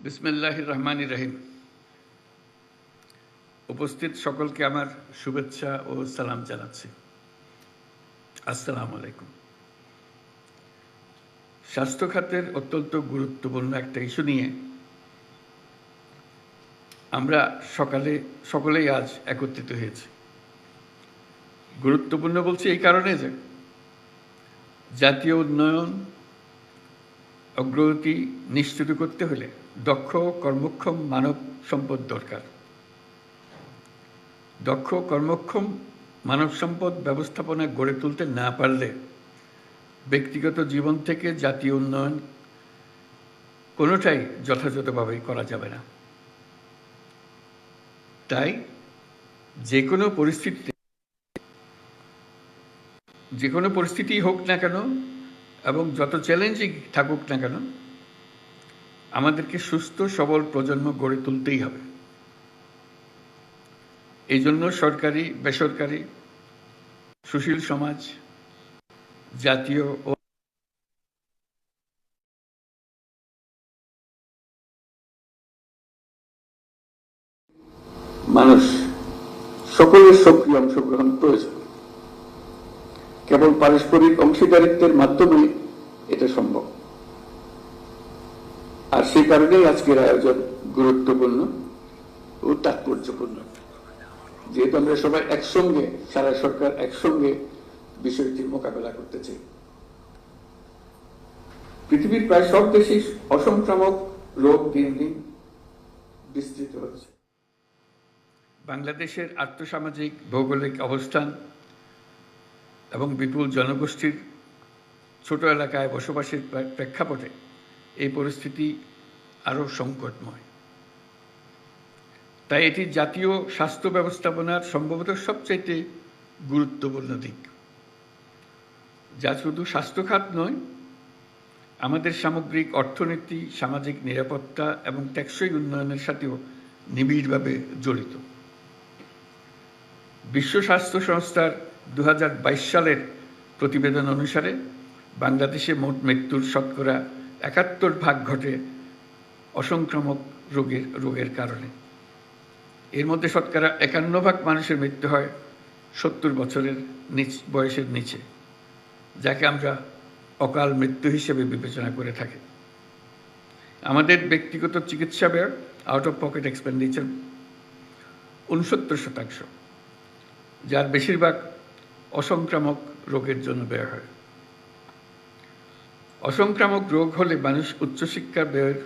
বিসমিল্লাহির রহমানির রহিম। উপস্থিত সকলকে আমার শুভেচ্ছা ও সালাম জানাচ্ছি। আসসালামু আলাইকুম। স্বাস্থ্য খাতের অত্যন্ত গুরুত্বপূর্ণ একটা ইস্যু নিয়ে আমরা সকলেই আজ একত্রিত হয়েছি। গুরুত্বপূর্ণ বলছি এই কারণে যে জাতীয় উন্নয়ন অগ্রগতি নিশ্চিত করতে হলে দক্ষ কর্মক্ষম মানব সম্পদ দরকার। দক্ষ কর্মক্ষম মানব সম্পদ ব্যবস্থাপনা গড়ে তুলতে না পারলে ব্যক্তিগত জীবন থেকে জাতীয় উন্নয়ন কোনোটাই যথাযথভাবে করা যাবে না। তাই যে কোনো পরিস্থিতি হোক না কেন এবং যত চ্যালেঞ্জিং থাকুক না কেন, আমাদেরকে সুস্থ সবল প্রজন্ম গড়ে তুলতেই হবে। এই জন্য সরকারি, বেসরকারি, সুশীল সমাজ, জাতীয় ও মানুষ সকলের সক্রিয় অংশগ্রহণ প্রয়োজন। কেবল পারস্পরিক অংশীদারিত্বের মাধ্যমে এটা সম্ভব। আর সেই কারণেই আজকের আয়োজন গুরুত্বপূর্ণ ও তাৎপর্যপূর্ণ। যেহেতু আমরা সবাই একসঙ্গে, সারা সরকার একসঙ্গে বিষয়টির মোকাবেলা করতে চাই। পৃথিবীর প্রায় সব দেশেই অসংক্রামক রোগ দিন দিন বিস্তৃত হচ্ছে। বাংলাদেশের আর্থসামাজিক ভৌগোলিক অবস্থান এবং বিপুল জনগোষ্ঠীর ছোট এলাকায় বসবাসের প্রেক্ষাপটে এই পরিস্থিতি আরও সংকটময়। তাই এটি জাতীয় স্বাস্থ্য ব্যবস্থাপনার সম্ভবত সবচাইতে গুরুত্বপূর্ণ দিক, যা শুধু স্বাস্থ্য খাত নয়, আমাদের সামগ্রিক অর্থনীতি, সামাজিক নিরাপত্তা এবং টেকসই উন্নয়নের সাথেও নিবিড়ভাবে জড়িত। বিশ্ব স্বাস্থ্য সংস্থার 2022 সালের প্রতিবেদন অনুসারে বাংলাদেশে মোট মৃত্যুর শতকরা 71% ঘটে অসংক্রামক রোগের কারণে। এর মধ্যে শতকরা 51% মানুষের মৃত্যু হয় 70 বছরের বয়সের নিচে, যাকে আমরা অকাল মৃত্যু হিসেবে বিবেচনা করে থাকি। আমাদের ব্যক্তিগত চিকিৎসা ব্যয়, আউট অফ পকেট এক্সপেন্ডিচার 69%, যার বেশিরভাগ অসংক্রামক রোগের জন্য ব্যয় হয়। অসংক্রামক রোগ হলে মানুষ উচ্চশিক্ষার ব্যয়ের